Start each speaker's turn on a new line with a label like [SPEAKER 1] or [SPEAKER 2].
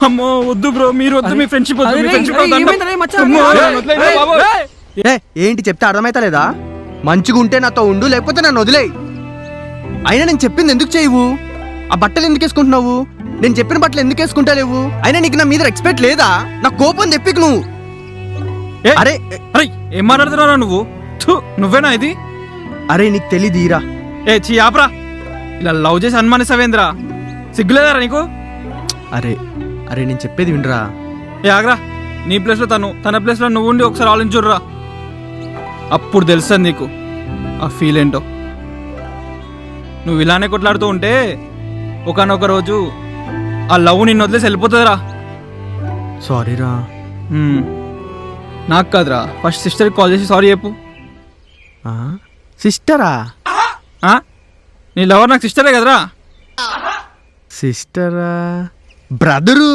[SPEAKER 1] అమ్మో వద్దు బ్రో, మీరు వద్దు, మీ ఫ్రెండ్షిప్ వద్దు, మీ ఫ్రెండ్షిప్ వద్దు.
[SPEAKER 2] ఏంటి చెప్తే అర్థమైతే లేదా? మంచిగా ఉంటే నాతో ఉండు, లేకపోతే నన్ను వదిలేయి. అయినా నేను చెప్పింది ఎందుకు చేయవు? ఆ బట్టలు ఎందుకు వేసుకుంటున్నావు? నేను చెప్పిన బట్టలు ఎందుకు వేసుకుంటా లేవు? అయినా నీకు నా మీద రెస్పెక్ట్ లేదా? నా కోపం తెప్పికు నువ్వు. అరే
[SPEAKER 1] అరే ఏం మాట్లాడుతున్నారా నువ్వు? నువ్వేనా ఇది?
[SPEAKER 2] అరే నీకు తెలీదీరా.
[SPEAKER 1] చీ ఆపరా, ఇలా లవ్ చేసి అనుమానిస్తావేంద్రా? సిగ్గులేదారా నీకు?
[SPEAKER 2] అరే అరే నేను చెప్పేది వినరా.
[SPEAKER 1] ఆగరా, నీ ప్లేస్లో తన ప్లేస్లో నువ్వు ఉండి ఒకసారి ఆలోచించుర్రా. అప్పుడు తెలుస్తుంది నీకు ఆ ఫీల్ ఏంటో. నువ్వు ఇలానే కొట్లాడుతూ ఉంటే ఒకనొక రోజు ఆ లవ్ నిన్ను వదిలేసి వెళ్ళిపోతుందిరా.
[SPEAKER 2] సారీరా.
[SPEAKER 1] నాకు కాదురా, ఫస్ట్ సిస్టర్కి కాల్ చేసి సారీ చెప్పు.
[SPEAKER 2] సిస్టరా?
[SPEAKER 1] నీ లవర్ నాకు సిస్టరే కదరా.
[SPEAKER 2] సిస్టరా? బ్రదరు.